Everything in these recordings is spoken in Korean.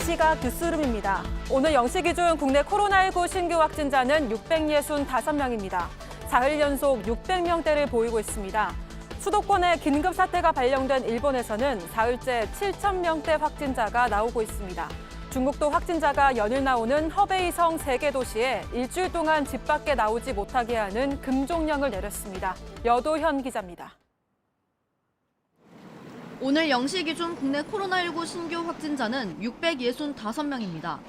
시각 뉴스룸입니다. 오늘 0시 기준 국내 코로나19 신규 확진자는 665명입니다. 사흘 연속 600명대를 보이고 있습니다. 수도권에 긴급 사태가 발령된 일본에서는 사흘째 7,000명대 확진자가 나오고 있습니다. 중국도 확진자가 연일 나오는 허베이성 3개 도시에 일주일 동안 집 밖에 나오지 못하게 하는 금종령을 내렸습니다. 여도현 기자입니다. 오늘 0시 기준 국내 코로나19 신규 확진자는 665명입니다.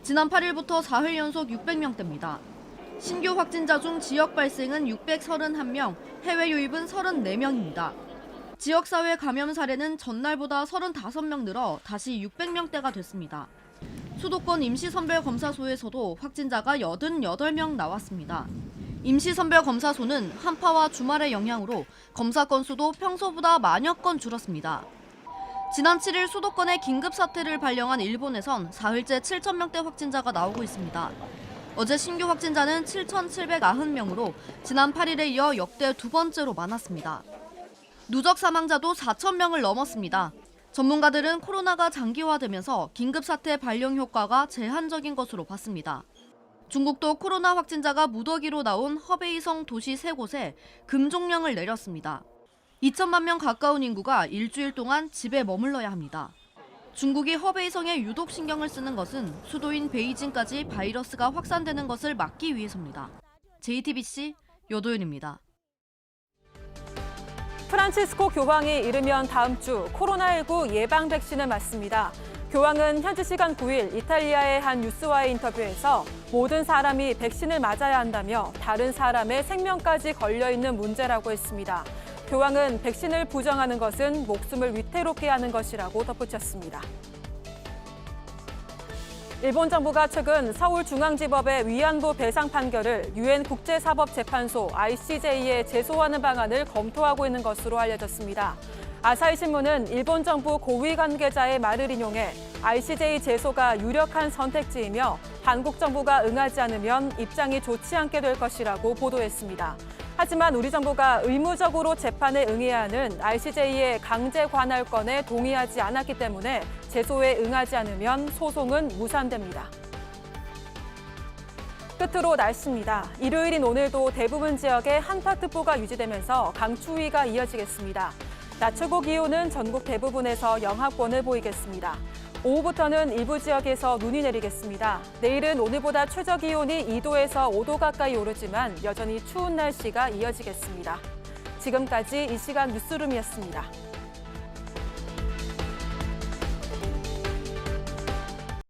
지난 8일부터 사흘 연속 600명대입니다. 신규 확진자 중 지역 발생은 631명, 해외 유입은 34명입니다. 지역사회 감염 사례는 전날보다 35명 늘어 다시 600명대가 됐습니다. 수도권 임시선별검사소에서도 확진자가 88명 나왔습니다. 임시선별검사소는 한파와 주말의 영향으로 검사 건수도 평소보다 만여 건 줄었습니다. 지난 7일 수도권에 긴급사태를 발령한 일본에선 사흘째 7,000명대 확진자가 나오고 있습니다. 어제 신규 확진자는 7,790명으로 지난 8일에 이어 역대 두 번째로 많았습니다. 누적 사망자도 4,000명을 넘었습니다. 전문가들은 코로나가 장기화되면서 긴급사태 발령 효과가 제한적인 것으로 봤습니다. 중국도 코로나 확진자가 무더기로 나온 허베이성 도시 3곳에 금종령을 내렸습니다. 2천만 명 가까운 인구가 일주일 동안 집에 머물러야 합니다. 중국이 허베이성에 유독 신경을 쓰는 것은 수도인 베이징까지 바이러스가 확산되는 것을 막기 위해서입니다. JTBC 여도윤입니다. 프란치스코 교황이 이르면 다음 주 코로나19 예방 백신을 맞습니다. 교황은 현지 시간 9일 이탈리아의 한 뉴스와의 인터뷰에서 모든 사람이 백신을 맞아야 한다며 다른 사람의 생명까지 걸려있는 문제라고 했습니다. 교황은 백신을 부정하는 것은 목숨을 위태롭게 하는 것이라고 덧붙였습니다. 일본 정부가 최근 서울중앙지법의 위안부 배상 판결을 유엔 국제사법재판소 ICJ에 제소하는 방안을 검토하고 있는 것으로 알려졌습니다. 아사히 신문은 일본 정부 고위 관계자의 말을 인용해 ICJ 제소가 유력한 선택지이며 한국 정부가 응하지 않으면 입장이 좋지 않게 될 것이라고 보도했습니다. 하지만 우리 정부가 의무적으로 재판에 응해야 하는 ICJ의 강제 관할권에 동의하지 않았기 때문에 제소에 응하지 않으면 소송은 무산됩니다. 끝으로 날씨입니다. 일요일인 오늘도 대부분 지역에 한파특보가 유지되면서 강추위가 이어지겠습니다. 낮 최고 기온은 전국 대부분에서 영하권을 보이겠습니다. 오후부터는 일부 지역에서 눈이 내리겠습니다. 내일은 오늘보다 최저 기온이 2도에서 5도 가까이 오르지만 여전히 추운 날씨가 이어지겠습니다. 지금까지 이 시간 뉴스룸이었습니다.